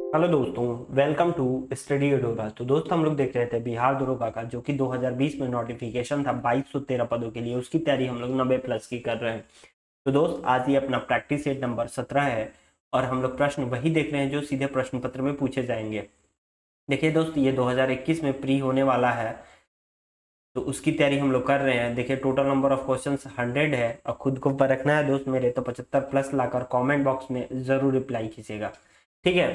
Hello दोस्तों, welcome to study डोरा। तो दोस्त हम लोग देख रहे थे बिहार दरोगा का जो कि 2020 में नोटिफिकेशन था 2213 पदों के लिए। उसकी तैयारी हम लोग 90 प्लस की कर रहे हैं। तो दोस्त आज ये अपना प्रैक्टिस सेट नंबर 17 है और हम लोग प्रश्न वही देख रहे हैं जो सीधे प्रश्न पत्र में पूछे जाएंगे। देखिए दोस्त, ये 2021 में प्री होने वाला है तो उसकी तैयारी हम लोग कर रहे हैं। देखिए टोटल नंबर ऑफ क्वेश्चंस 100 है और खुद को परखना है दोस्त मेरे, तो 75 प्लस लाकर कमेंट बॉक्स में जरूर रिप्लाई कीजिएगा। ठीक है,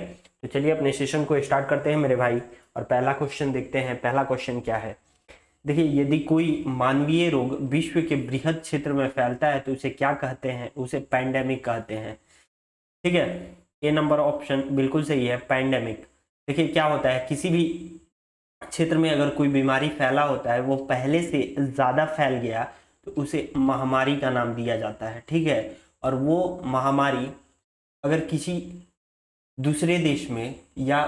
तो चलिए अपने सेशन को स्टार्ट करते हैं मेरे भाई। और पहला क्वेश्चन देखते हैं। पहला क्वेश्चन क्या है? देखिए, यदि कोई मानवीय रोग विश्व के बृहद क्षेत्र में फैलता है तो उसे क्या कहते हैं? उसे पैंडेमिक कहते हैं। ठीक है, ए नंबर ऑप्शन बिल्कुल सही है, पैंडेमिक। देखिए क्या होता है, किसी भी क्षेत्र में अगर कोई बीमारी फैला होता है, वो पहले से ज्यादा फैल गया तो उसे महामारी का नाम दिया जाता है। ठीक है, और वो महामारी अगर किसी दूसरे देश में या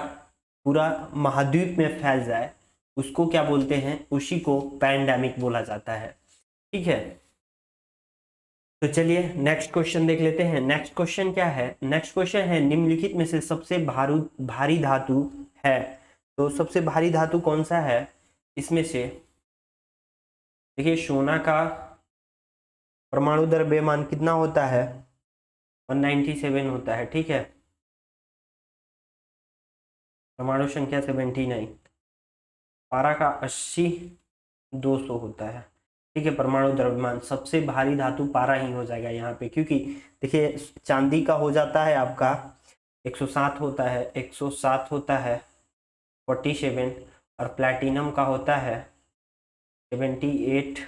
पूरा महाद्वीप में फैल जाए उसको क्या बोलते हैं? उसी को पैंडेमिक बोला जाता है। ठीक है, तो चलिए नेक्स्ट क्वेश्चन देख लेते हैं। नेक्स्ट क्वेश्चन क्या है? नेक्स्ट क्वेश्चन है निम्नलिखित में से सबसे भारी धातु है। तो सबसे भारी धातु कौन सा है इसमें से? देखिए सोना का परमाणु द्रव्यमान कितना होता है? 197 होता है। ठीक है, परमाणु संख्या 79। पारा का 80, 200 होता है। ठीक है, परमाणु द्रव्यमान सबसे भारी धातु पारा ही हो जाएगा यहाँ पे, क्योंकि देखिए चांदी का हो जाता है आपका 107 होता है, 107 होता है 47, और प्लैटिनम का होता है 78,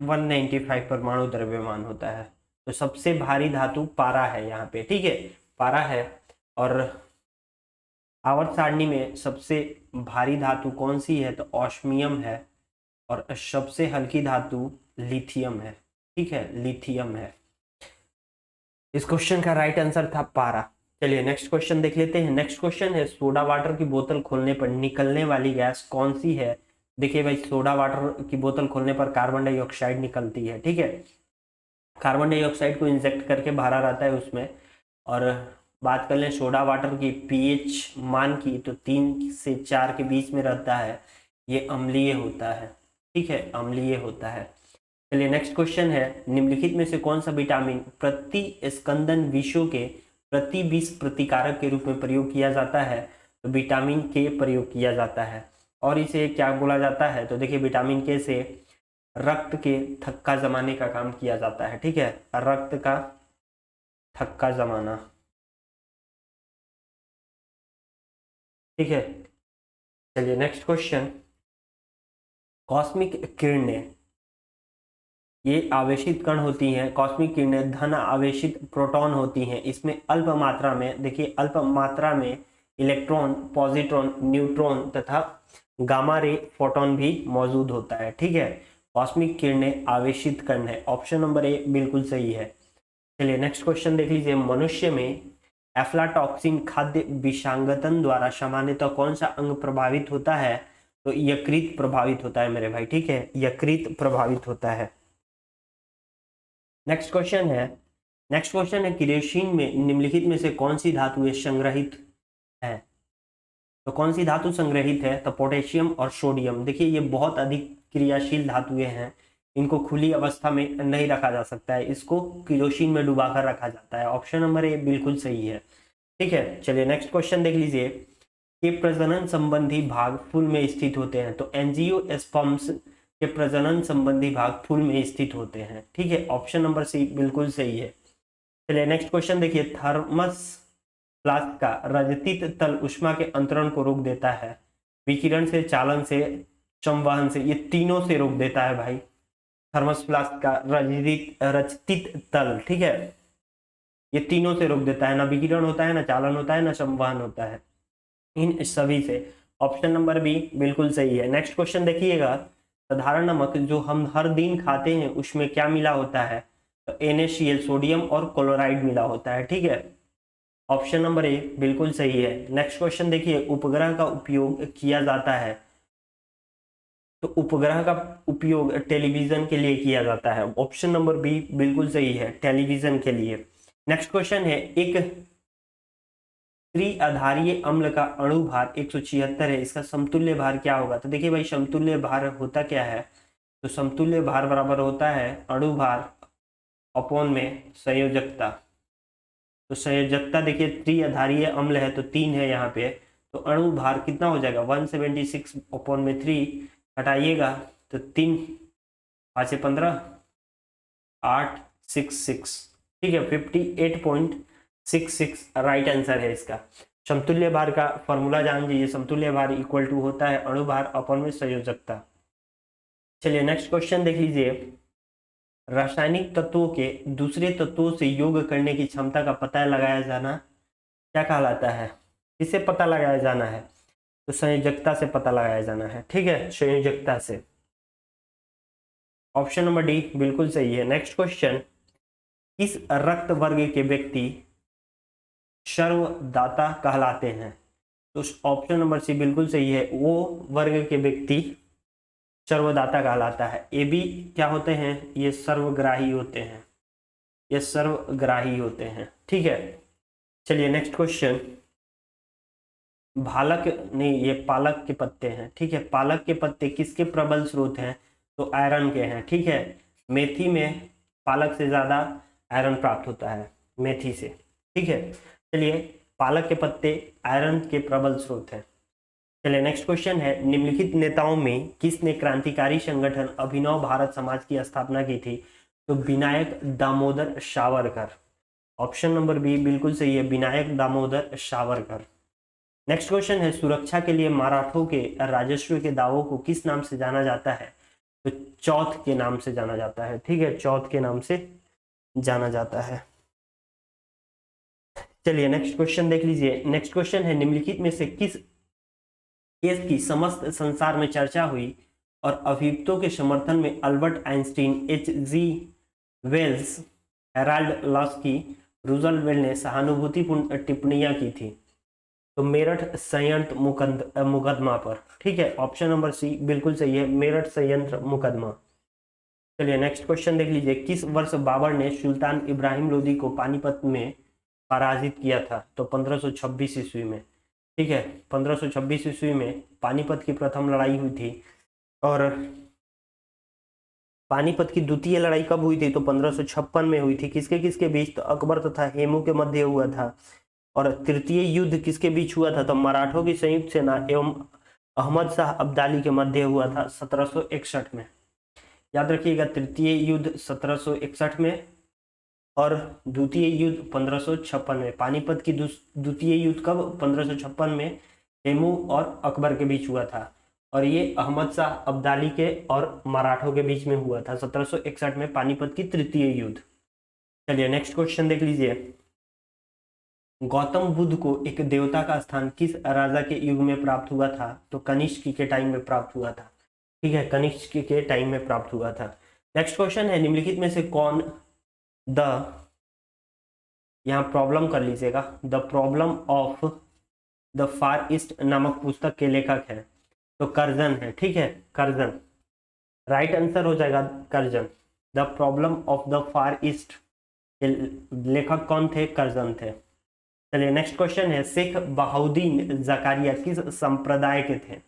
195 परमाणु द्रव्यमान होता है। तो सबसे भारी धातु पारा है यहाँ पे। ठीक है, पारा है। और आवर्त सारणी में सबसे भारी धातु कौन सी है? तो ऑस्मियम है। और सबसे हल्की धातु लिथियम है। ठीक है, लिथियम है। इस क्वेश्चन का राइट आंसर था पारा। चलिए नेक्स्ट क्वेश्चन देख लेते हैं। नेक्स्ट क्वेश्चन है सोडा वाटर की बोतल खोलने पर निकलने वाली गैस कौन सी है? देखिए भाई, सोडा वाटर की बोतल खोलने पर कार्बन डाइऑक्साइड निकलती है। ठीक है, कार्बन डाइऑक्साइड को इंजेक्ट करके भरा रहता है उसमें। और बात कर लें सोडा वाटर की पीएच मान की, तो 3 से 4 के बीच में रहता है। ये अम्लीय होता है। ठीक है, अम्लीय होता है। चलिए नेक्स्ट क्वेश्चन है निम्नलिखित में से कौन सा विटामिन प्रति स्कंदन विषों के प्रति विष प्रतिकारक के रूप में प्रयोग किया जाता है? तो विटामिन के प्रयोग किया जाता है। और इसे क्या बोला जाता है? तो देखिए विटामिन के से रक्त के थक्का जमाने का काम किया जाता है। ठीक है, रक्त का थक्का जमाना। ठीक है, चलिए नेक्स्ट क्वेश्चन। कॉस्मिक किरणें ये आवेशित कण होती हैं। कॉस्मिक किरणें धन आवेशित प्रोटॉन होती हैं। इसमें अल्प मात्रा में, देखिए अल्प मात्रा में इलेक्ट्रॉन, पॉजिट्रॉन, न्यूट्रॉन तथा गामा रे फोटोन भी मौजूद होता है। ठीक है, कॉस्मिक किरणें आवेशित कण है। ऑप्शन नंबर ए बिल्कुल सही है। चलिए नेक्स्ट क्वेश्चन देख लीजिए। मनुष्य में एफ्लाटॉक्सिन खाद्य विषांगतन द्वारा सामान्यतः कौन सा अंग प्रभावित होता है? तो यकृत प्रभावित होता है मेरे भाई। ठीक है, यकृत प्रभावित होता है। नेक्स्ट क्वेश्चन है केरोसिन में निम्नलिखित में से कौन सी धातुएं संग्रहित है? तो कौन सी धातु संग्रहित है? तो पोटेशियम और सोडियम। देखिए ये बहुत अधिक क्रियाशील धातुएं हैं, इनको खुली अवस्था में नहीं रखा जा सकता है, इसको केरोसिन में डुबाकर रखा जाता है। ऑप्शन नंबर ए बिल्कुल सही है। ठीक है, चलिए नेक्स्ट क्वेश्चन देख लीजिए। के प्रजनन संबंधी भाग फूल में स्थित होते हैं? तो एंजियोस्पर्म्स के प्रजनन संबंधी भाग फूल में स्थित होते हैं। ठीक है, ऑप्शन नंबर सी बिल्कुल सही है। चलिए नेक्स्ट क्वेश्चन देखिए। थर्मस फ्लास्क का रजतित तल उष्मा के अंतरण को रोक देता है। विकिरण से, चालन से, संवहन से, ये तीनों से रोक देता है भाई। थर्मस फ्लास्क का रजतित तल, ठीक है, ये तीनों से रोक देता है। ना विकिरण होता है, ना चालन होता है, ना संवहन होता है, इन सभी से। ऑप्शन नंबर बी बिल्कुल सही है। नेक्स्ट क्वेश्चन देखिएगा। साधारण नमक जो हम हर दिन खाते हैं उसमें क्या मिला होता है? तो NaCl सोडियम और क्लोराइड मिला होता है। ठीक है, ऑप्शन नंबर ए बिल्कुल सही है। नेक्स्ट क्वेश्चन देखिए। उपग्रह का उपयोग किया जाता है? तो उपग्रह का उपयोग टेलीविजन के लिए किया जाता है। ऑप्शन नंबर बी बिल्कुल सही है, टेलीविजन के लिए। नेक्स्ट क्वेश्चन है, एक त्रिआधारीय अम्ल का अणु भार 176 है, इसका समतुल्य भार क्या होगा? तो देखिए भाई, समतुल्य भार होता क्या है? तो समतुल्य भार बराबर होता है अणु भार अपॉन में संयोजकता। तो संयोजकता देखिए, त्रिआधारीय अम्ल है तो 3 है यहाँ पे, तो अणु भार कितना हो जाएगा? 176 अपॉन में 3 हटाइएगा तो 3 5 से 15 866, ठीक है, 58.66 राइट आंसर है इसका। समतुल्य भार का फॉर्मूला जान लीजिए, समतुल्य भार इक्वल टू होता है अणु भार अपॉन में संयोजकता। चलिए नेक्स्ट क्वेश्चन देख लीजिए, रासायनिक तत्वों के दूसरे तत्वों से योग करने की क्षमता का पता लगाया जाना क्या कहलाता है? किससे पता लगाया जाना है? तो संयोजकता से पता लगाया जाना है, ठीक है, संयोजकता से। ऑप्शन नंबर डी बिल्कुल सही है। नेक्स्ट क्वेश्चन, किस रक्त वर्ग के व्यक्ति सर्वदाता कहलाते हैं? तो ऑप्शन नंबर सी बिल्कुल सही है, वो वर्ग के व्यक्ति सर्वदाता कहलाता है। ए बी क्या होते हैं? ये सर्वग्राही होते हैं, ये सर्वग्राही होते हैं, ठीक है। चलिए नेक्स्ट क्वेश्चन, भालक नहीं, ये पालक के पत्ते हैं, ठीक है, पालक के पत्ते किसके प्रबल स्रोत हैं? तो आयरन के हैं, ठीक है। मेथी में पालक से ज्यादा आयरन प्राप्त होता है, मेथी से, ठीक है। चलिए, पालक के पत्ते आयरन के प्रबल स्रोत हैं। चलिए नेक्स्ट क्वेश्चन है, निम्नलिखित नेताओं में किसने क्रांतिकारी संगठन अभिनव भारत समाज की स्थापना की थी? तो Vinayak Damodar Savarkar. Option number B बिल्कुल सही है, विनायक दामोदर सावरकर। नेक्स्ट क्वेश्चन है, सुरक्षा के लिए मराठों के राजस्व के दावों को किस नाम से जाना जाता है? तो चौथ के नाम से जाना जाता है, ठीक है, चौथ के नाम से जाना जाता है। चलिए नेक्स्ट क्वेश्चन देख लीजिए। नेक्स्ट क्वेश्चन है, निम्नलिखित में से किस केस की समस्त संसार में चर्चा हुई और अभियुक्तों के समर्थन में Albert Einstein, H G Wells, Herald Laski, Roosevelt ने सहानुभूतिपूर्ण टिप्पणियां की थी? तो मेरठ संयंत्र मुकदमा पर, ठीक है, ऑप्शन नंबर सी बिल्कुल सही है, मेरठ संयंत्र मुकदमा। चलिए नेक्स्ट क्वेश्चन देख लीजिए, किस वर्ष बाबर ने सुल्तान इब्राहिम लोदी को पानीपत में पराजित किया था? तो 1526 ईस्वी में, ठीक है, 1526 ईस्वी में पानीपत की प्रथम लड़ाई हुई थी। और पानीपत की द्वितीय लड़ाई कब हुई थी? तो 1556 में हुई थी। किसके किसके बीच? तो अकबर तथा हेमू के मध्य हुआ था। और तृतीय युद्ध किसके बीच हुआ था? तो मराठों की संयुक्त सेना एवं अहमद शाह अब्दाली के मध्य हुआ था 1761 में। याद रखिएगा, तृतीय युद्ध 1761 में और द्वितीय युद्ध 1556 में। पानीपत की द्वितीय युद्ध कब? 1556 में हेमू और अकबर के बीच हुआ था, और ये अहमद शाह अब्दाली के और मराठों के बीच में हुआ था 1761 में, पानीपत की तृतीय युद्ध। चलिए नेक्स्ट क्वेश्चन देख लीजिए, गौतम बुद्ध को एक देवता का स्थान किस राजा के युग में प्राप्त हुआ था? तो कनिष्क के टाइम में प्राप्त हुआ था, ठीक है, कनिष्क के टाइम में प्राप्त हुआ था। नेक्स्ट क्वेश्चन है, निम्नलिखित में से कौन यहाँ प्रॉब्लम कर लीजिएगा, the problem of the far east नामक पुस्तक के लेखक है? तो कर्जन है, ठीक है, कर्जन राइट आंसर हो जाएगा, Curzon. The problem of the far east के लेखक कौन थे? कर्जन थे। चलिए नेक्स्ट क्वेश्चन है, शेख बहाउद्दीन जकारिया किस संप्रदाय के थे?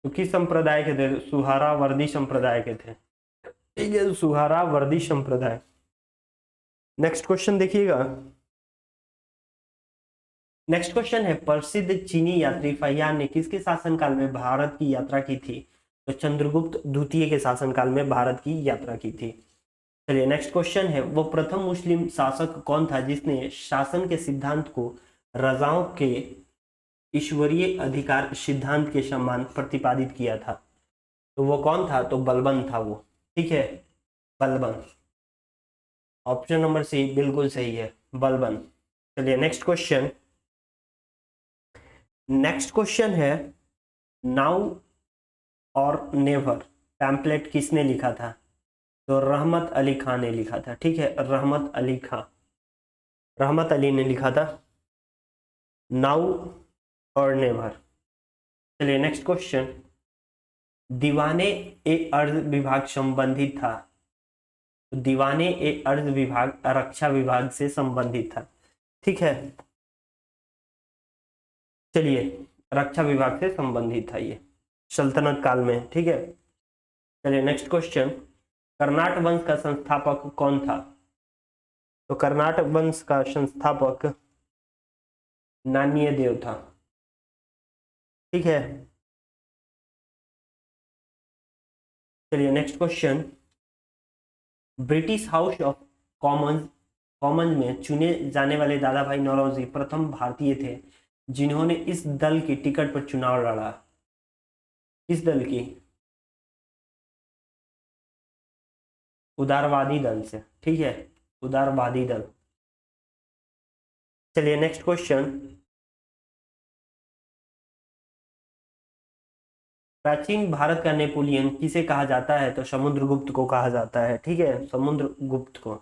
तो किस संप्रदाय के थे? सुहरावर्दी संप्रदाय के थे, ठीक है, सुहरावर्दी संप्रदाय। नेक्स्ट क्वेश्चन देखिएगा, नेक्स्ट क्वेश्चन है, प्रसिद्ध चीनी यात्री फहियान ने किसके शासनकाल में भारत की यात्रा की थी? तो चंद्रगुप्त द्वितीय के शासनकाल में भारत की यात्रा की थी। चलिए नेक्स्ट क्वेश्चन है, वो प्रथम मुस्लिम शासक कौन था जिसने शासन के सिद्धांत को रजाओं के ईश्वरीय अधिकार सिद्धांत के समान प्रतिपादित किया था? तो वो कौन था? तो बलबन था वो, ठीक है, बलबन। ऑप्शन नंबर सी बिल्कुल सही है, बलबन। चलिए नेक्स्ट क्वेश्चन, नेक्स्ट क्वेश्चन है, नाउ और नेवर पैम्पलेट किसने लिखा था? तो रहमत अली खान ने लिखा था, ठीक है, रहमत अली खान, रहमत अली ने लिखा था नाउ और नेवर। चलिए नेक्स्ट क्वेश्चन, दीवाने ए अर्ज विभाग संबंधित था? तो दीवाने ए अर्ध विभाग रक्षा विभाग से संबंधित था। ठीक है, चलिए, रक्षा विभाग से संबंधित था ये सल्तनत काल में। ठीक है, चलिए नेक्स्ट क्वेश्चन, कर्नाट वंश का संस्थापक कौन था? तो कर्नाट वंश का संस्थापक नान्य देव था। ठीक है, चलिए next question, British house of Commons Commons में चुने जाने वाले दादा भाई नौरोजी प्रथम भारतीय थे जिन्होंने इस दल की टिकट पर चुनाव लड़ा। किस दल की? उदारवादी दल से। ठीक है, उदारवादी दल। चलिए नेक्स्ट क्वेश्चन, प्राचीन भारत का नेपोलियन किसे कहा जाता है? तो समुद्रगुप्त को कहा जाता है। ठीक है, समुद्रगुप्त को।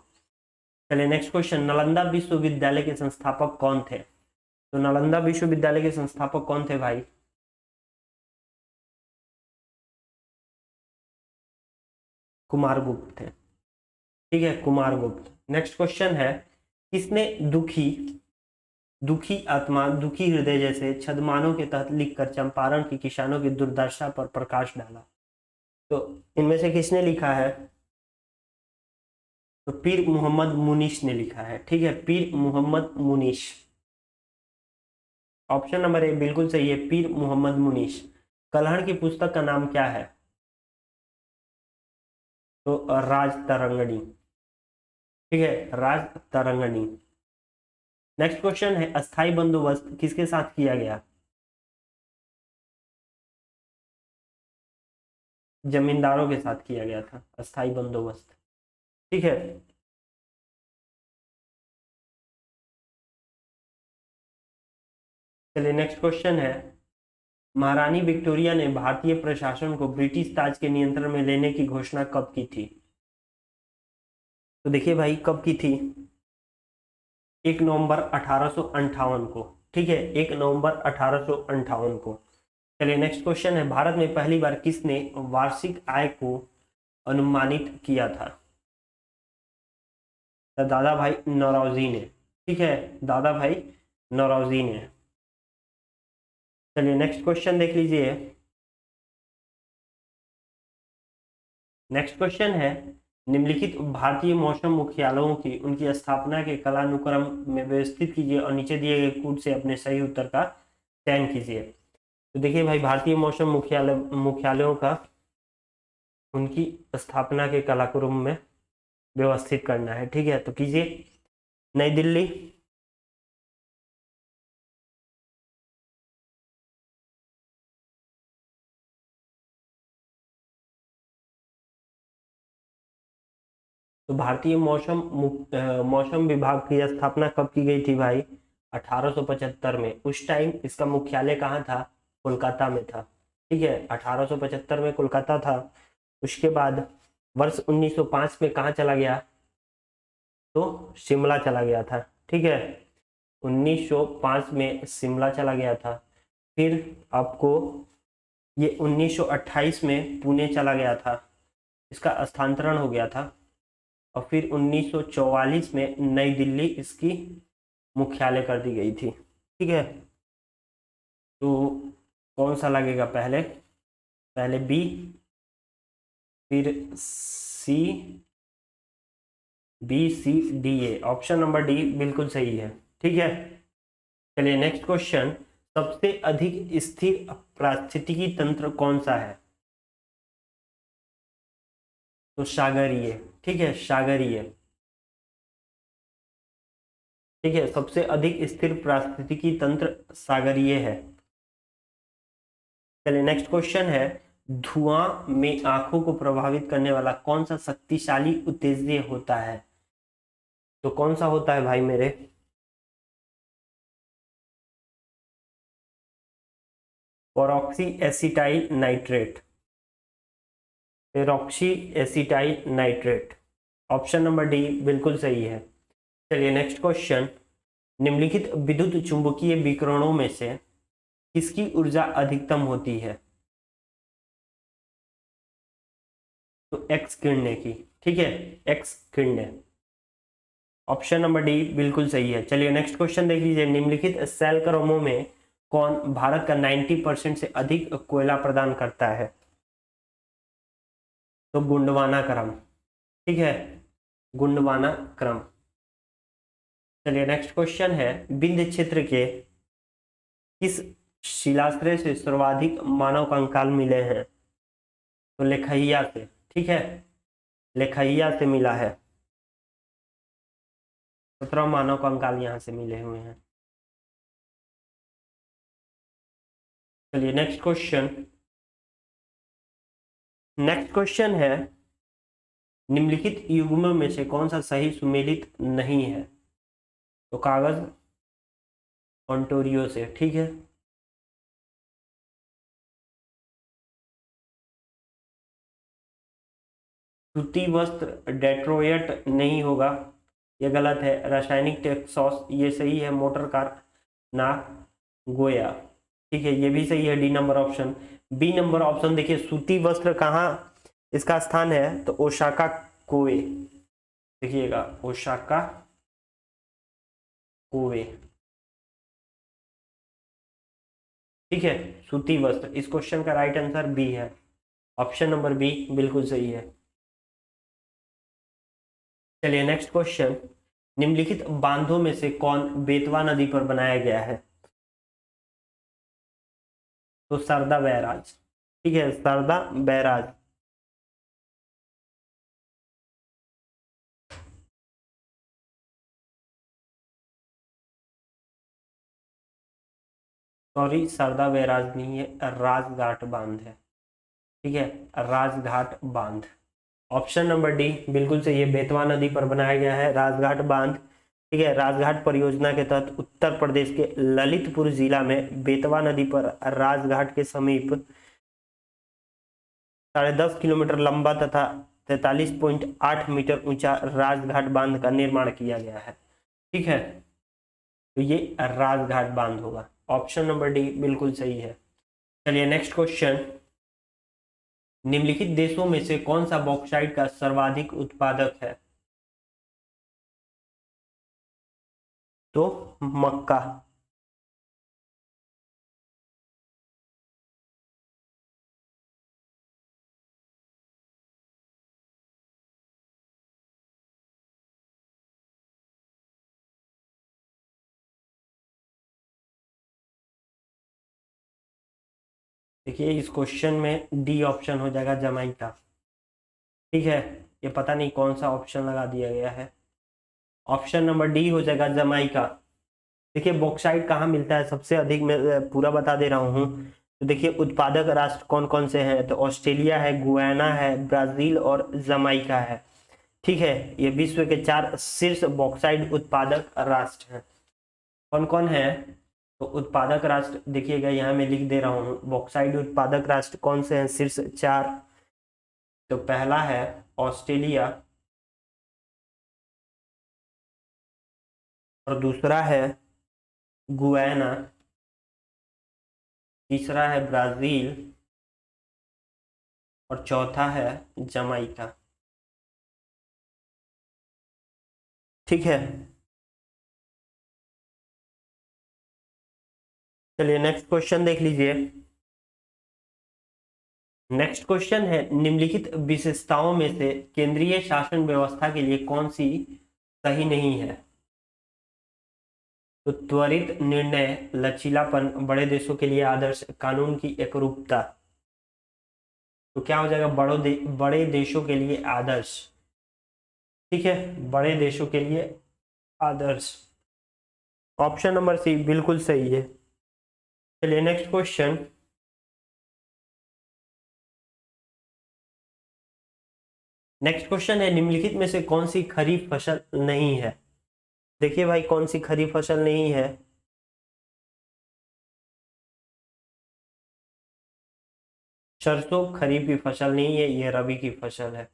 चलिए नेक्स्ट क्वेश्चन, नालंदा विश्वविद्यालय के संस्थापक कौन थे? तो नालंदा विश्वविद्यालय के संस्थापक कौन थे भाई? कुमारगुप्त थे। ठीक है, कुमारगुप्त। नेक्स्ट क्वेश्चन है, किसने दुखी दुखी आत्मा दुखी हृदय जैसे छद्मानों के तहत लिखकर चंपारण के किसानों की दुर्दशा पर प्रकाश डाला? तो इनमें से किसने लिखा है? तो पीर मोहम्मद मुनीश ने लिखा है। ठीक है, Pir Mohammad Munish. Option number A बिल्कुल सही है, पीर मोहम्मद मुनीश। कलहड़ की पुस्तक का नाम क्या है? तो राज तरंगणी। ठीक है, राज तरंगणी। नेक्स्ट क्वेश्चन है, अस्थाई बंदोबस्त किसके साथ किया गया? जमींदारों के साथ किया गया था अस्थाई बंदोबस्त। ठीक है, चलिए नेक्स्ट क्वेश्चन है, महारानी विक्टोरिया ने भारतीय प्रशासन को ब्रिटिश ताज के नियंत्रण में लेने की घोषणा कब की थी? तो देखिए भाई, कब की थी? 1 नवंबर 1858 को। ठीक है, 1 नवंबर 1858 को। चलिए नेक्स्ट क्वेश्चन है, भारत में पहली बार किसने वार्षिक आय को अनुमानित किया था? तो दादा भाई नौरोजी ने। ठीक है, दादा भाई नौरोजी ने। चलिए नेक्स्ट क्वेश्चन देख लीजिए। नेक्स्ट क्वेश्चन है, निम्नलिखित भारतीय मौसम मुख्यालयों की उनकी स्थापना के कालानुक्रम में व्यवस्थित कीजिए और नीचे दिए गए कूट से अपने सही उत्तर का चयन कीजिए। तो देखिए भाई, भारतीय मौसम मुख्यालयों का उनकी स्थापना के कालानुक्रम में व्यवस्थित करना है। ठीक है, तो कीजिए। नई दिल्ली, तो भारतीय मौसम विभाग की स्थापना कब की गई थी भाई? 1875 में। उस टाइम इसका मुख्यालय कहाँ था? कोलकाता में था। ठीक है, 1875 में कोलकाता था। उसके बाद वर्ष 1905 में कहाँ चला गया? तो शिमला चला गया था। ठीक है, 1905 में शिमला चला गया था। फिर आपको ये 1928 में पुणे चला गया था, इसका स्थानांतरण हो गया था। और फिर 1944 में नई दिल्ली इसकी मुख्यालय कर दी गई थी। ठीक है, तो कौन सा लगेगा पहले? पहले बी, फिर C, B C D A. Option number D बिल्कुल सही है। ठीक है, चलिए नेक्स्ट क्वेश्चन, सबसे अधिक स्थिर पारिस्थितिकी तंत्र कौन सा है? तो सागरीय। ठीक है, सागरीय। ठीक है, सबसे अधिक स्थिर पारिस्थितिकी तंत्र सागरीय है। चलिए नेक्स्ट क्वेश्चन है, धुआं में आंखों को प्रभावित करने वाला कौन सा शक्तिशाली उत्तेजक होता है? तो कौन सा होता है भाई मेरे? Peroxy acetyl nitrate. Peroxy acetyl nitrate. Option number D बिल्कुल सही है। चलिए नेक्स्ट क्वेश्चन, निम्नलिखित विद्युत चुंबकीय विकिरणों में से किसकी ऊर्जा अधिकतम होती है? तो एक्स किरणें की। ठीक है, x kidney. Option number D बिल्कुल सही है। चलिए नेक्स्ट क्वेश्चन देख लीजिए, निम्नलिखित सेल क्रमों में कौन भारत का 90% से अधिक कोयला प्रदान करता है? तो गुंडवाना क्रम, ठीक है, गुंडवाना क्रम। चलिए नेक्स्ट क्वेश्चन है, विंध्य क्षेत्र के किस शिलाश्रय से सर्वाधिक मानव कंकाल मिले हैं? तो लेखैया से, ठीक है, लेखैया से मिला है, 17 मानव कंकाल यहाँ से मिले हुए हैं। चलिए नेक्स्ट क्वेश्चन, नेक्स्ट क्वेश्चन है, निम्नलिखित युग्मों में से कौन सा सही सुमेलित नहीं है? तो कागज ओंटारियो से, ठीक है। सूती वस्त्र डेट्रोयट नहीं होगा, ये गलत है। रासायनिक टेक्सास ये सही है। मोटर कार ना गोया, ठीक है, ये भी सही है, D number option. B number option देखिए, सूती वस्त्र कहाँ इसका स्थान है? तो ओसाका कोए, देखिएगा ओसाका कोए, ठीक है, सूती वस्त्र। इस क्वेश्चन का राइट आंसर बी है, ऑप्शन नंबर बी बिल्कुल सही है। चलिए नेक्स्ट क्वेश्चन, निम्नलिखित बांधों में से कौन बेतवा नदी पर बनाया गया है? तो सरदा बैराज, ठीक है, सरदा बैराज। सॉरी, सरदा बैराज नहीं है, राजघाट बांध है, ठीक है, राजघाट बांध। ऑप्शन नंबर डी बिल्कुल सही है, बेतवा नदी पर बनाया गया है राजघाट बांध, ठीक है। राजघाट परियोजना के तहत उत्तर प्रदेश के ललितपुर जिला में बेतवा नदी पर राजघाट के समीप 10.5 किलोमीटर लंबा तथा 43.8 मीटर ऊंचा राजघाट बांध का निर्माण किया गया है, ठीक है। तो ये राजघाट बांध होगा, ऑप्शन नंबर डी बिल्कुल सही है। चलिए नेक्स्ट क्वेश्चन, निम्नलिखित देशों में से कौन सा बॉक्साइट का सर्वाधिक उत्पादक है? तो मक्का, देखिए इस क्वेश्चन में डी ऑप्शन हो जाएगा, जमाइका, ठीक है। ये पता नहीं कौन सा ऑप्शन लगा दिया गया है, ऑप्शन नंबर डी हो जाएगा, जमाइका। देखिए बॉक्साइट कहाँ मिलता है सबसे अधिक, मैं पूरा बता दे रहा हूँ। तो देखिए उत्पादक राष्ट्र कौन कौन से हैं? तो ऑस्ट्रेलिया है, गुयाना है, ब्राजील और जमाइका है, ठीक है। ये विश्व के 4 शीर्ष बॉक्साइट उत्पादक राष्ट्र हैं। कौन कौन है? तो उत्पादक राष्ट्र देखिएगा, यहाँ मैं लिख दे रहा हूँ, बॉक्साइट उत्पादक राष्ट्र कौन से हैं शीर्ष 4? तो पहला है ऑस्ट्रेलिया, और दूसरा है गुयाना, तीसरा है ब्राजील, और चौथा है जमाइका, ठीक है। चलिए नेक्स्ट क्वेश्चन देख लीजिए, नेक्स्ट क्वेश्चन है, निम्नलिखित विशेषताओं में से केंद्रीय शासन व्यवस्था के लिए कौन सी सही नहीं है? तो त्वरित निर्णय, लचीलापन, बड़े देशों के लिए आदर्श, कानून की एकरूपता। तो क्या हो जाएगा? बड़े देशों के लिए आदर्श, ठीक है, बड़े देशों के लिए आदर्श, ऑप्शन नंबर सी बिल्कुल सही है। चलिए नेक्स्ट क्वेश्चन, नेक्स्ट क्वेश्चन है, निम्नलिखित में से कौन सी खरीफ फसल नहीं है? देखिए भाई कौन सी खरीफ फसल नहीं है? सरसों खरीफ की फसल नहीं है, ये रबी की फसल है,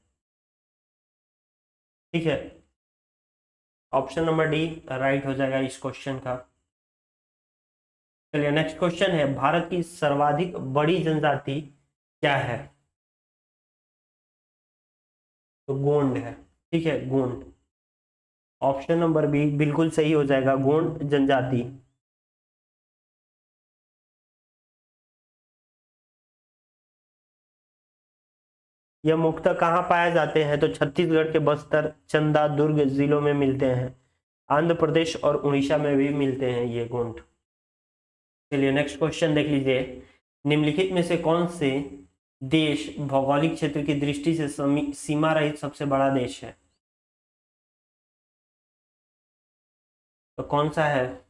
ठीक है। ऑप्शन नंबर डी राइट हो जाएगा इस क्वेश्चन का। चलिए नेक्स्ट क्वेश्चन है, भारत की सर्वाधिक बड़ी जनजाति क्या है? तो गोंड है। ठीक है, गोंड। ऑप्शन नंबर बी बिल्कुल सही हो जाएगा, गोंड जनजाति। यह मुख्यतः कहाँ पाए जाते हैं? तो छत्तीसगढ़ के बस्तर, चंदा, दुर्ग जिलों में मिलते हैं। आंध्र प्रदेश और उड़ीसा में भी मिलते हैं ये गोंड। चलिए नेक्स्ट क्वेश्चन देख लीजिए। निम्नलिखित में से कौन से देश भौगोलिक क्षेत्र की दृष्टि से सीमा रहित सबसे बड़ा देश है? तो कौन सा है?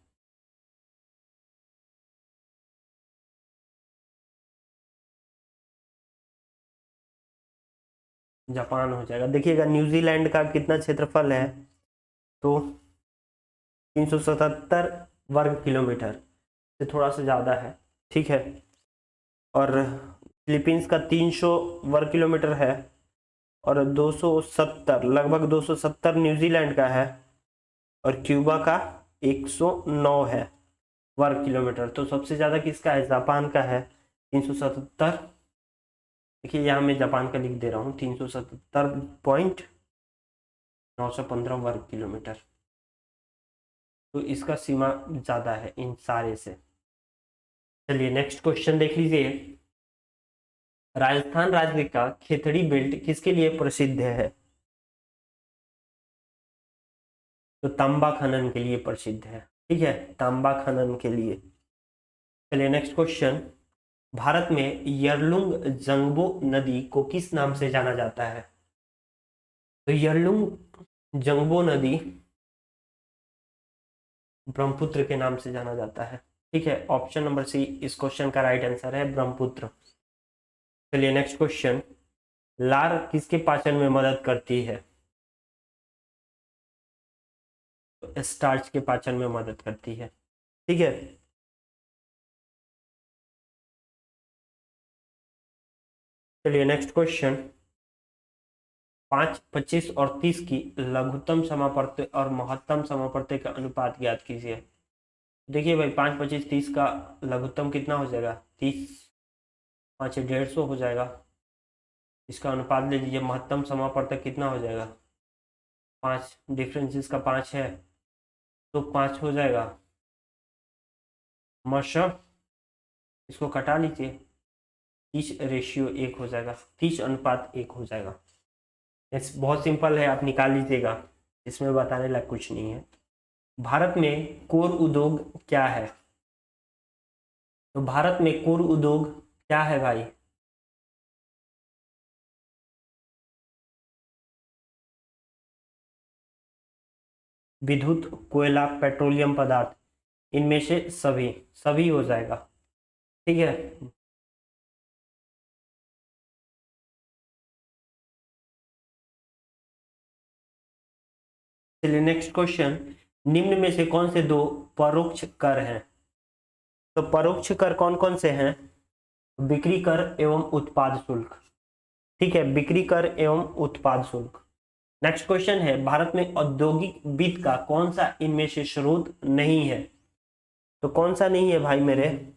जापान हो जाएगा। देखिएगा न्यूजीलैंड का कितना क्षेत्रफल है? तो 377 वर्ग किलोमीटर से थोड़ा सा ज़्यादा है। ठीक है, और फिलीपींस का 300 वर्ग किलोमीटर है, और 270 लगभग 270 न्यूजीलैंड का है, और क्यूबा का 109 है वर्ग किलोमीटर। तो सबसे ज़्यादा किसका है? जापान का है 377। देखिए यहाँ मैं जापान का लिख दे रहा हूँ, 377.915 वर्ग किलोमीटर। तो इसका सीमा ज़्यादा है इन सारे से। चलिए नेक्स्ट क्वेश्चन देख लीजिए। राजस्थान राज्य का खेतड़ी बेल्ट किसके लिए प्रसिद्ध है? तो तांबा खनन के लिए प्रसिद्ध है। ठीक है, तांबा खनन के लिए। चलिए नेक्स्ट क्वेश्चन। भारत में यरलुंग जंगबो नदी को किस नाम से जाना जाता है? तो यरलुंग जंगबो नदी ब्रह्मपुत्र के नाम से जाना जाता है। ठीक है, ऑप्शन नंबर सी इस क्वेश्चन का राइट आंसर है, ब्रह्मपुत्र। चलिए नेक्स्ट क्वेश्चन। लार किसके पाचन में मदद करती है? तो स्टार्च के पाचन में मदद करती है। ठीक है, चलिए नेक्स्ट क्वेश्चन। 5, 25 और 30 की लघुत्तम समापवर्ती और महत्तम समापवर्ती का अनुपात ज्ञात कीजिए। देखिए भाई 5, 25, 30 का लघुत्तम कितना हो जाएगा? 30, 5 150 हो जाएगा। इसका अनुपात ले लीजिए, महत्तम समापवर्तक कितना हो जाएगा? 5, डिफरेंस इसका 5 है तो 5 हो जाएगा। मश इसको कटा लीजिए, 30:1 हो जाएगा, 30:1 हो जाएगा। बहुत सिंपल है, आप निकाल लीजिएगा, इसमें बताने लायक कुछ नहीं है। भारत में कोर उद्योग क्या है? तो भारत में कोर उद्योग क्या है भाई? विद्युत, कोयला, पेट्रोलियम पदार्थ, इनमें से सभी। सभी हो जाएगा। ठीक है, चलिए नेक्स्ट क्वेश्चन। निम्न में से कौन से दो परोक्ष कर हैं? तो परोक्ष कर कौन कौन से हैं? बिक्री कर एवं उत्पाद शुल्क। ठीक है, बिक्री कर एवं उत्पाद शुल्क। नेक्स्ट क्वेश्चन है, भारत में औद्योगिक वित्त का कौन सा इनमें से स्रोत नहीं है? तो कौन सा नहीं है भाई मेरे?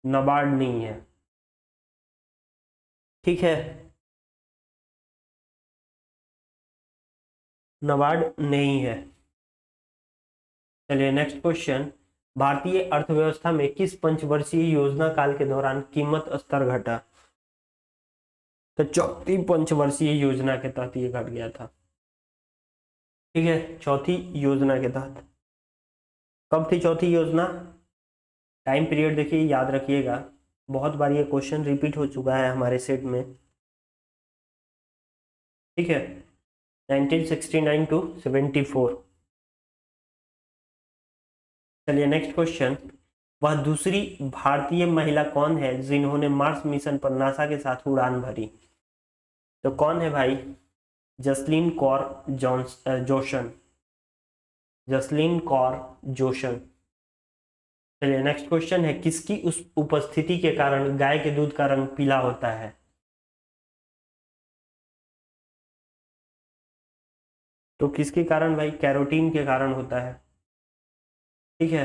नाबार्ड नहीं है। ठीक है, नाबार्ड नहीं है। चलिए नेक्स्ट क्वेश्चन। भारतीय अर्थव्यवस्था में किस पंचवर्षीय योजना काल के दौरान कीमत स्तर घटा? तो चौथी पंचवर्षीय योजना के तहत ये घट गया था। ठीक है, चौथी योजना के तहत। कब थी चौथी योजना? टाइम पीरियड देखिए, याद रखिएगा, बहुत बार ये क्वेश्चन रिपीट हो चुका है हमारे सेट में। ठीक है, 1969 टू 74। चलिए नेक्स्ट क्वेश्चन। वह दूसरी भारतीय महिला कौन है जिन्होंने मार्स मिशन पर नासा के साथ उड़ान भरी? तो कौन है भाई? जसलीन कौर जोशन। जसलीन कौर जोशन। चलिए नेक्स्ट क्वेश्चन है, किसकी उस उपस्थिति के कारण गाय के दूध का रंग पीला होता है? तो किसके कारण भाई? कैरोटीन के कारण होता है। ठीक है,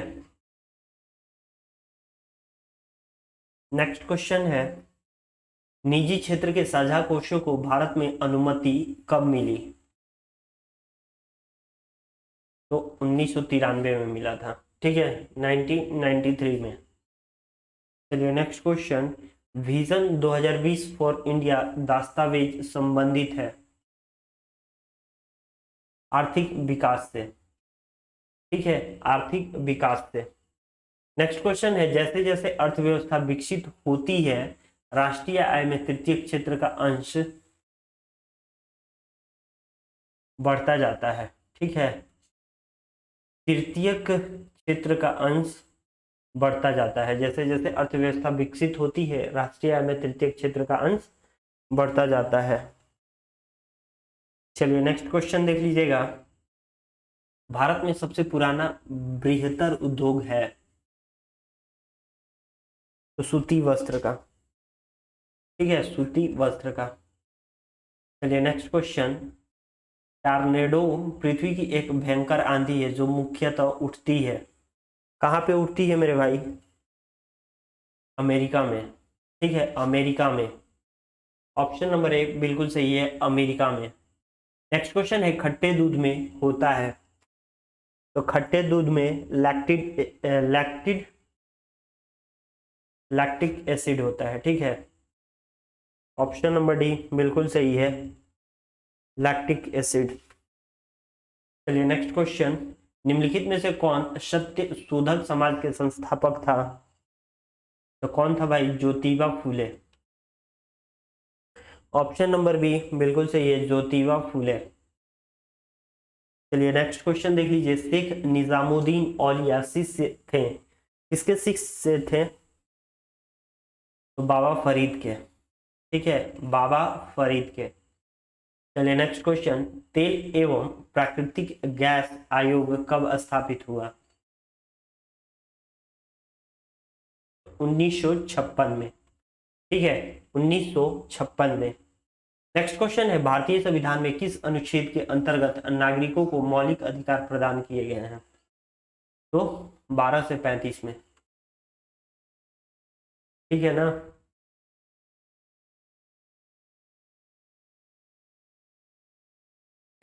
नेक्स्ट क्वेश्चन है, निजी क्षेत्र के साझा कोषों को भारत में अनुमति कब मिली? तो 1993 में मिला था, ठीक है, 1993 में। चलिए next question, vision 2020 for India दस्तावेज संबंधित है आर्थिक विकास से, ठीक है, आर्थिक विकास से। नेक्स्ट क्वेश्चन है, जैसे जैसे अर्थव्यवस्था विकसित होती है राष्ट्रीय आय में तृतीय क्षेत्र का अंश बढ़ता जाता है, ठीक है, तृतीयक क्षेत्र का अंश बढ़ता जाता है। जैसे जैसे अर्थव्यवस्था विकसित होती है राष्ट्रीय आय में तृतीयक क्षेत्र का अंश बढ़ता जाता है। चलिए नेक्स्ट क्वेश्चन देख लीजिएगा, भारत में सबसे पुराना बृहत्तर उद्योग है तो सूती वस्त्र का, ठीक है, सूती वस्त्र का। चलिए नेक्स्ट क्वेश्चन, टॉर्नेडो पृथ्वी की एक भयंकर आंधी है जो मुख्यतः उठती है, कहाँ पे उठती है मेरे भाई? अमेरिका में, ठीक है, अमेरिका में। ऑप्शन नंबर 1 बिल्कुल सही है, अमेरिका में। नेक्स्ट क्वेश्चन है, खट्टे दूध में होता है, तो खट्टे दूध में लैक्टिक एसिड होता है, ठीक है, ऑप्शन नंबर डी बिल्कुल सही है, लैक्टिक एसिड। चलिए नेक्स्ट क्वेश्चन, निम्नलिखित में से कौन सत्य शोधक समाज के संस्थापक था? तो कौन था भाई? Jyotiba Phule. Option number B बिल्कुल सही है, ज्योतिबा फूले। चलिए नेक्स्ट क्वेश्चन देख लीजिए, शेख निजामुद्दीन औलिया शिष्य थे, किसके शिष्य थे? तो बाबा फरीद के, ठीक है, बाबा फरीद के। चलिए नेक्स्ट क्वेश्चन, तेल एवं प्राकृतिक गैस आयोग कब स्थापित हुआ? 1956 में, ठीक है, 1956 में। नेक्स्ट क्वेश्चन है, भारतीय संविधान में किस अनुच्छेद के अंतर्गत नागरिकों को मौलिक अधिकार प्रदान किए गए हैं? तो 12 से 35 में, ठीक है ना।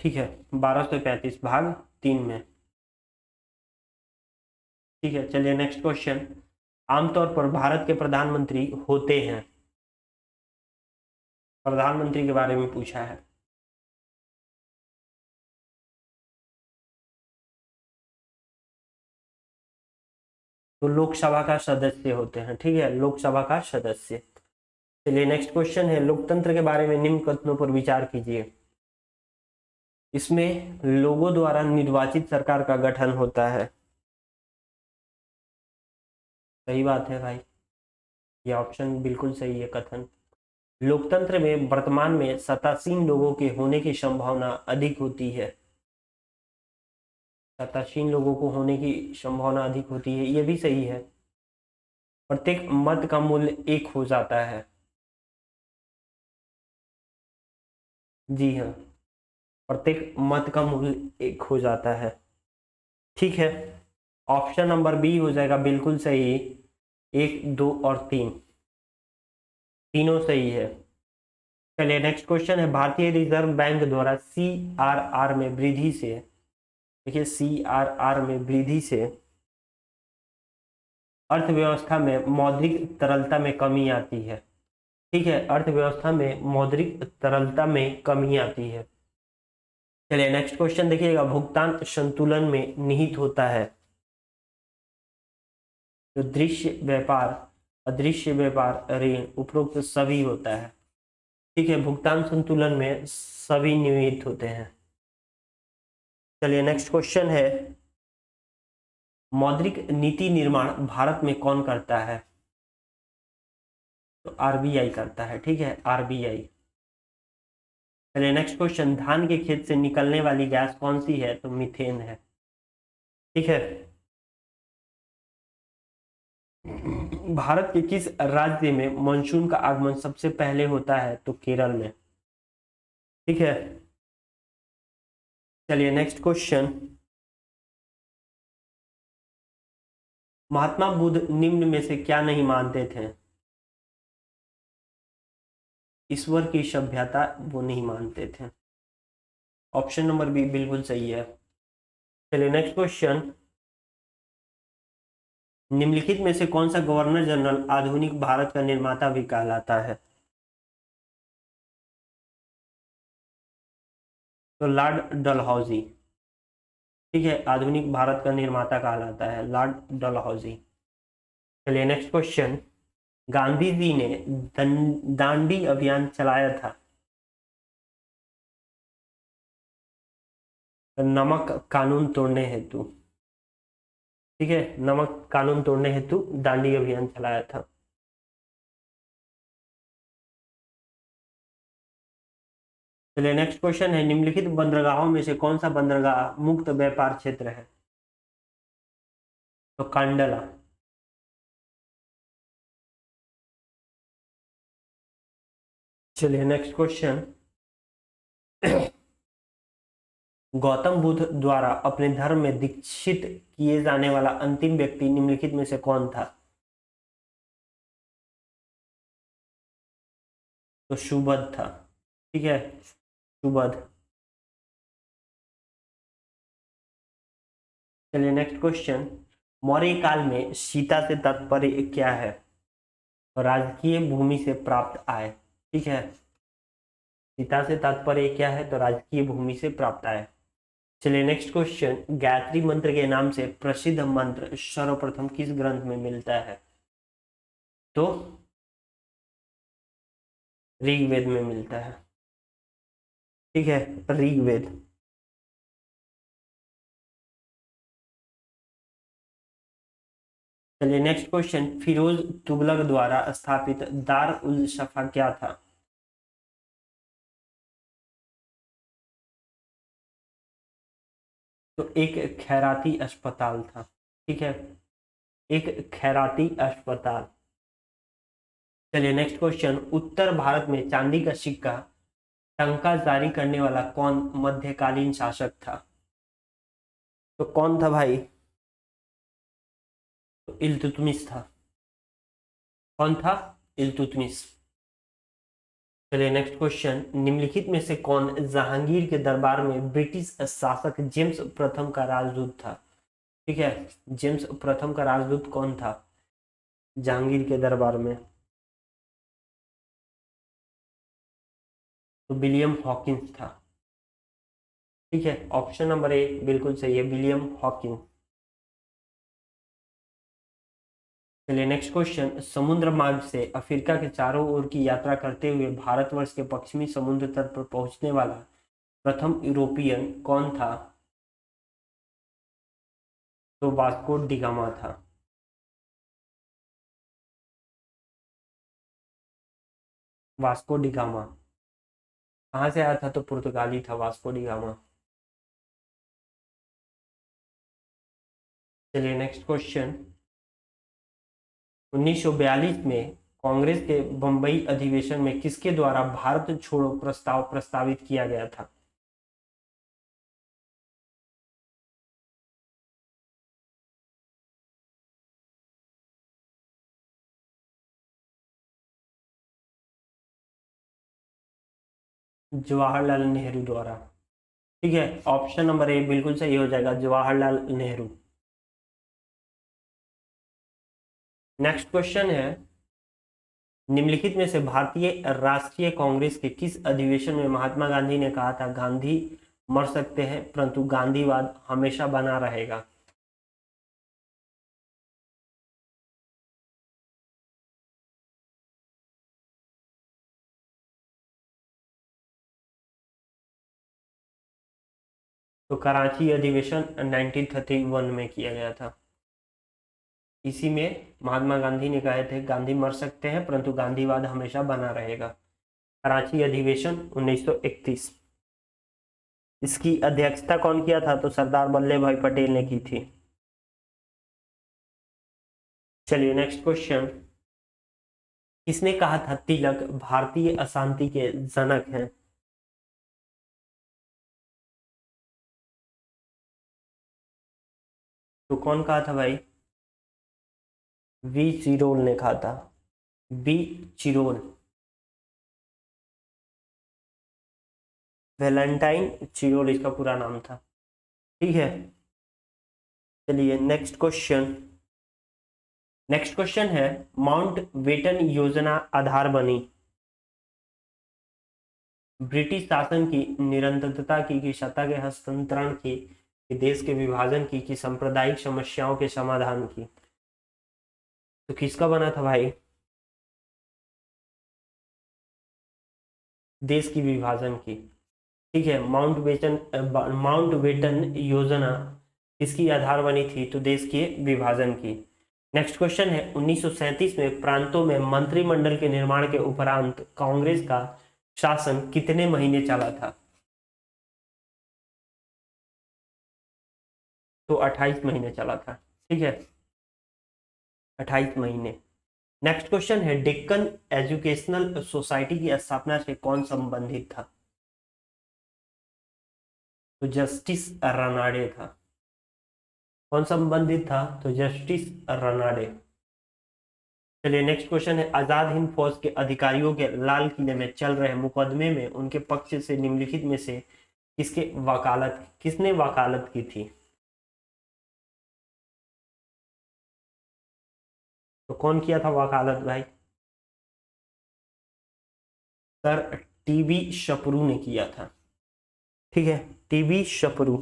ठीक है, 12 से 35 भाग 3 में, ठीक है। चलिए नेक्स्ट क्वेश्चन, आमतौर पर भारत के प्रधानमंत्री होते हैं, प्रधानमंत्री के बारे में पूछा है। तो लोकसभा का सदस्य होते हैं, ठीक है, लोकसभा का सदस्य। चलिए नेक्स्ट क्वेश्चन है, लोकतंत्र के बारे में निम्न कथनों पर विचार कीजिए। इसमें लोगों द्वारा निर्वाचित सरकार का गठन होता है, सही बात है भाई, ये ऑप्शन बिल्कुल सही है कथन। लोकतंत्र में वर्तमान में सत्तासीन लोगों के होने की संभावना अधिक होती है, सत्तासीन लोगों को होने की संभावना अधिक होती है, ये भी सही है। प्रत्येक मत का मूल्य 1 हो जाता है, जी हाँ, प्रत्येक मत का मूल्य 1 हो जाता है, ठीक है। ऑप्शन नंबर बी हो जाएगा बिल्कुल सही, 1, 2 और 3 तीनों सही है। चलिए नेक्स्ट क्वेश्चन है, भारतीय रिजर्व बैंक द्वारा सीआरआर में वृद्धि से, देखिए सीआरआर में वृद्धि से अर्थव्यवस्था में मौद्रिक तरलता में कमी आती है, ठीक है, अर्थव्यवस्था में मौद्रिक तरलता में कमी आती है। चलिए नेक्स्ट क्वेश्चन देखिएगा, भुगतान संतुलन में निहित होता है, तो दृश्य व्यापार, अदृश्य व्यापार, ऋण, उपरोक्त सभी होता है, ठीक है, भुगतान संतुलन में सभी निहित होते हैं। चलिए नेक्स्ट क्वेश्चन है, मौद्रिक नीति निर्माण भारत में कौन करता है? तो आरबीआई करता है, ठीक है, आरबीआई। चलिए नेक्स्ट क्वेश्चन, धान के खेत से निकलने वाली गैस कौन सी है? तो मीथेन है, ठीक है। भारत के किस राज्य में मानसून का आगमन सबसे पहले होता है? तो केरल में, ठीक है। चलिए नेक्स्ट क्वेश्चन, महात्मा बुद्ध निम्न में से क्या नहीं मानते थे? ईश्वर की सभ्यता वो नहीं मानते थे। ऑप्शन नंबर बी बिल्कुल सही है। चलिए नेक्स्ट क्वेश्चन, निम्नलिखित में से कौन सा गवर्नर जनरल आधुनिक भारत का निर्माता भी कहलाता है? तो लॉर्ड डलहौजी। ठीक है, आधुनिक भारत का निर्माता कहलाता है लॉर्ड डलहौजी। चलिए नेक्स्ट क्वेश्चन, गांधी जी ने दांडी अभियान चलाया था नमक कानून तोड़ने हेतु। ठीक है, नमक कानून तोड़ने हेतु दांडी अभियान चलाया था। चलिए नेक्स्ट क्वेश्चन है, निम्नलिखित बंदरगाहों में से कौन सा बंदरगाह मुक्त व्यापार क्षेत्र है? तो कांडला। चलिए नेक्स्ट क्वेश्चन, गौतम बुद्ध द्वारा अपने धर्म में दीक्षित किए जाने वाला अंतिम व्यक्ति निम्नलिखित में से कौन था? तो सुबोध था। ठीक है, सुबोध। चलिए नेक्स्ट क्वेश्चन, मौर्य काल में सीता से तात्पर्य क्या है? राजकीय भूमि से प्राप्त आय। ठीक है, सीता से तात्पर्य क्या है? तो राजकीय भूमि से प्राप्त आय। चलिए नेक्स्ट क्वेश्चन, गायत्री मंत्र के नाम से प्रसिद्ध मंत्र सर्वप्रथम किस ग्रंथ में मिलता है? तो ऋग्वेद में मिलता है। ठीक है, ऋग्वेद। चलिए नेक्स्ट क्वेश्चन, फिरोज तुगलक द्वारा स्थापित दार उल सफा क्या था? तो एक खैराती अस्पताल था। ठीक है, एक खैराती अस्पताल। चलिए नेक्स्ट क्वेश्चन, उत्तर भारत में चांदी का सिक्का टंका जारी करने वाला कौन मध्यकालीन शासक था? तो कौन था भाई? तो इल्तुतमिश था। कौन था? इल्तुतमिश। चलिए नेक्स्ट क्वेश्चन, निम्नलिखित में से कौन जहांगीर के दरबार में ब्रिटिश शासक जेम्स प्रथम का राजदूत था? ठीक है, जेम्स प्रथम का राजदूत कौन था जहांगीर के दरबार में? तो विलियम हॉकिंस था। ठीक है, ऑप्शन नंबर ए बिल्कुल सही है, विलियम हॉकिंस। चलिए नेक्स्ट क्वेश्चन, समुद्र मार्ग से अफ्रीका के चारों ओर की यात्रा करते हुए भारतवर्ष के पश्चिमी समुद्र तट पर पहुंचने वाला प्रथम यूरोपियन कौन था? तो वास्को डिगामा था। वास्को डिगामा कहाँ से आया था? तो पुर्तगाली था वास्को डिगामा। चलिए नेक्स्ट क्वेश्चन, 1942 में कांग्रेस के बंबई अधिवेशन में किसके द्वारा भारत छोड़ो प्रस्ताव प्रस्तावित किया गया था? जवाहरलाल नेहरू द्वारा। ठीक है, ऑप्शन नंबर ए बिल्कुल सही हो जाएगा, जवाहरलाल नेहरू। नेक्स्ट क्वेश्चन है, निम्नलिखित में से भारतीय राष्ट्रीय कांग्रेस के किस अधिवेशन में महात्मा गांधी ने कहा था गांधी मर सकते हैं परंतु गांधीवाद हमेशा बना रहेगा? तो कराची अधिवेशन 1931 में किया गया था। इसी में महात्मा गांधी ने कहे थे गांधी मर सकते हैं परंतु गांधीवाद हमेशा बना रहेगा। कराची अधिवेशन 1931। इसकी अध्यक्षता कौन किया था? तो सरदार वल्लभ भाई पटेल ने की थी। चलिए नेक्स्ट क्वेश्चन, किसने कहा था तिलक भारतीय अशांति के जनक हैं? तो कौन कहा था भाई? वी चिरोल ने कहा था। B Chirol. वैलेंटाइन चिरोल इसका पूरा नाम था। ठीक है, चलिए नेक्स्ट क्वेश्चन है, माउंट बेटन योजना आधार बनी ब्रिटिश शासन की निरंतरता की सत्ता के हस्तांतरण की, कि देश के विभाजन की, कि सांप्रदायिक समस्याओं के समाधान की। तो किसका बना था भाई? देश की विभाजन की। ठीक है, माउंट बेटन योजना किसकी आधार बनी थी? तो देश के विभाजन की। नेक्स्ट क्वेश्चन है, 1937 में प्रांतों में मंत्रिमंडल के निर्माण के उपरांत कांग्रेस का शासन कितने महीने चला था? तो 28 महीने चला था। ठीक है, 28 महीने। नेक्स्ट क्वेश्चन है, डेक्कन एजुकेशनल सोसाइटी की स्थापना से कौन संबंधित था? तो जस्टिस रनाडे था। कौन संबंधित था? तो जस्टिस रनाडे। चलिए नेक्स्ट क्वेश्चन है, आजाद हिंद फौज के अधिकारियों के लाल किले में चल रहे मुकदमे में उनके पक्ष से निम्नलिखित में से किसने वकालत की थी? तो कौन किया था वकालत भाई? सर टीबी शपरू ने किया था। ठीक है, टीबी शपरू।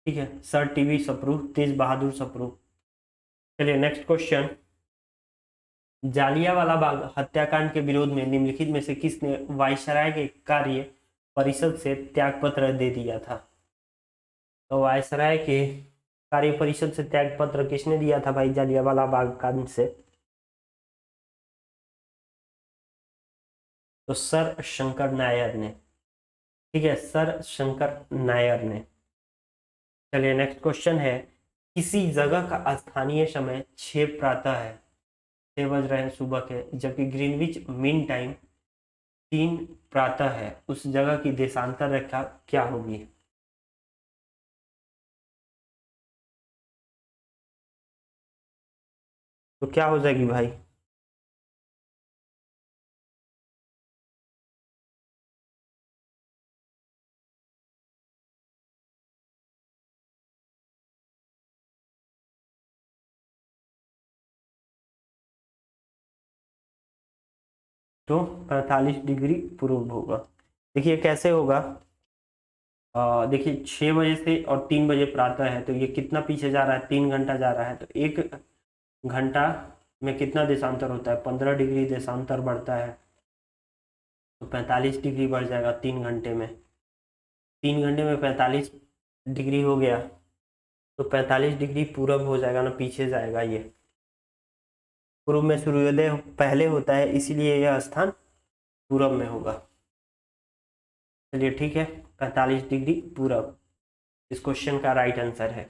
ठीक है, सर टीबी शपरू, तेज बहादुर शपरू। चलिए नेक्स्ट क्वेश्चन, जालियांवाला बाग हत्याकांड के विरोध में निम्नलिखित में से किसने वायसराय के कार्य परिषद से त्यागपत्र दे दिया था? तो वायसराय के कार्य परिषद से त्यागपत्र किसने दिया था भाई जालियांवाला बाग कांड से? तो सर शंकर नायर ने। ठीक है, सर शंकर नायर ने। चलिए नेक्स्ट क्वेश्चन है, किसी जगह का स्थानीय समय 6 प्रातः है, 6 बज रहे हैं सुबह के, जबकि ग्रीनविच मीन टाइम 3 प्रातः है, उस जगह की देशांतर रेखा क्या होगी? तो क्या हो जाएगी भाई? तो 45 डिग्री पूर्व होगा। देखिए कैसे होगा, देखिए 6 बजे से और 3 बजे प्रातः है, तो ये कितना पीछे जा रहा है? 3 घंटा जा रहा है, तो 1 घंटा में कितना देशांतर होता है? 15 डिग्री देशांतर बढ़ता है, तो 45 डिग्री बढ़ जाएगा 3 घंटे में। 3 घंटे में 45 डिग्री हो गया, तो 45 डिग्री पूरब हो जाएगा ना, पीछे जाएगा ये। पूर्व में सूर्योदय पहले होता है, इसीलिए यह स्थान पूरब में होगा। चलिए ठीक है, 45 डिग्री पूरब इस क्वेश्चन का राइट आंसर है।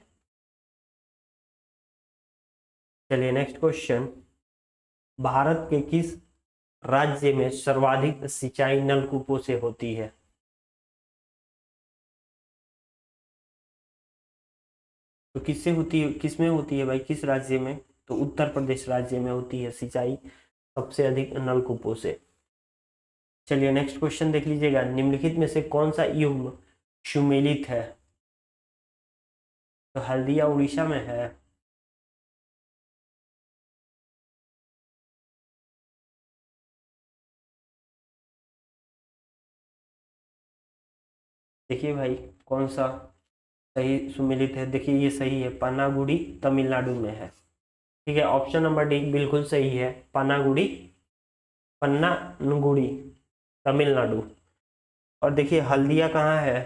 चलिए नेक्स्ट क्वेश्चन, भारत के किस राज्य में सर्वाधिक सिंचाई नलकूपों से होती है? तो किससे होती है, किस में होती है भाई, किस राज्य में? तो उत्तर प्रदेश राज्य में होती है सिंचाई सबसे अधिक नलकूपों से। चलिए नेक्स्ट क्वेश्चन देख लीजिएगा, निम्नलिखित में से कौन सा युग्म सुमेलित है? तो हल्दिया उड़ीसा में है। देखिए भाई कौन सा सही सुमेलित है, देखिए ये सही है, पनागुड़ी तमिलनाडु में है। ठीक है, ऑप्शन नंबर डी बिल्कुल सही है, पनागुड़ी, पन्नागुड़ी तमिलनाडु। और देखिए हल्दिया कहाँ है?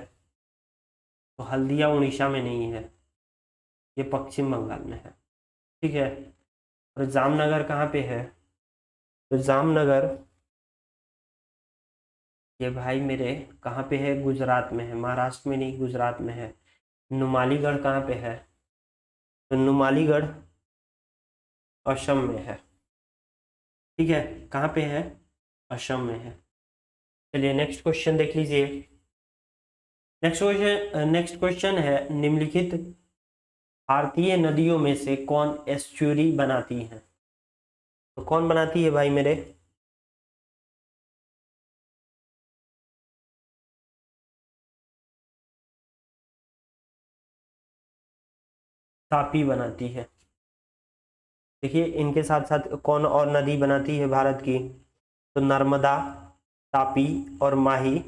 तो हल्दिया उड़ीसा में नहीं है, ये पश्चिम बंगाल में है। ठीक है, और जामनगर कहाँ पे है? तो जामनगर ये भाई मेरे कहाँ पे है? गुजरात में है, महाराष्ट्र में नहीं, गुजरात में है। नुमालीगढ़ कहाँ पे है? तो नुमालीगढ़ असम में है। ठीक है, कहाँ पे है? असम में है। चलिए नेक्स्ट क्वेश्चन देख लीजिए, नेक्स्ट क्वेश्चन है, निम्नलिखित भारतीय नदियों में से कौन एस्चुरी बनाती है? तो कौन बनाती है भाई मेरे? तापी बनाती है। देखिए इनके साथ साथ कौन और नदी बनाती है भारत की? तो नर्मदा, तापी और माही।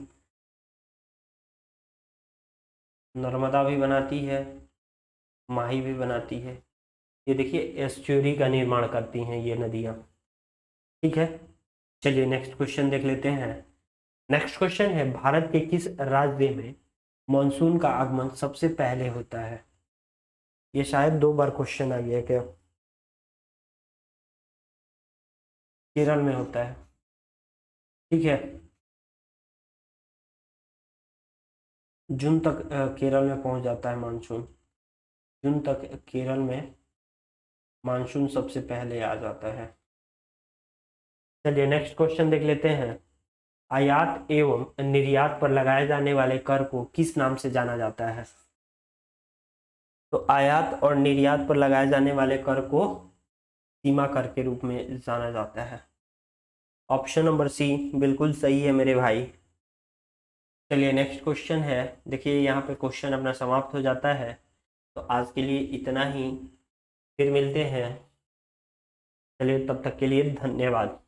नर्मदा भी बनाती है, माही भी बनाती है। ये देखिए एस्चुरी का निर्माण करती हैं ये नदियाँ। ठीक है, चलिए नेक्स्ट क्वेश्चन देख लेते हैं। नेक्स्ट क्वेश्चन है, भारत के किस राज्य में मॉनसून का आगमन सबसे पहले होता है? ये शायद 2 बार क्वेश्चन आ गया क्या? केरल में होता है। ठीक है, जून तक केरल में पहुंच जाता है मानसून। जून तक केरल में मानसून सबसे पहले आ जाता है। चलिए नेक्स्ट क्वेश्चन देख लेते हैं। आयात एवं निर्यात पर लगाए जाने वाले कर को किस नाम से जाना जाता है? तो आयात और निर्यात पर लगाए जाने वाले कर को सीमा कर के रूप में जाना जाता है। ऑप्शन नंबर सी बिल्कुल सही है मेरे भाई। चलिए नेक्स्ट क्वेश्चन है। देखिए यहाँ पे क्वेश्चन अपना समाप्त हो जाता है। तो आज के लिए इतना ही, फिर मिलते हैं। चलिए तब तक के लिए धन्यवाद।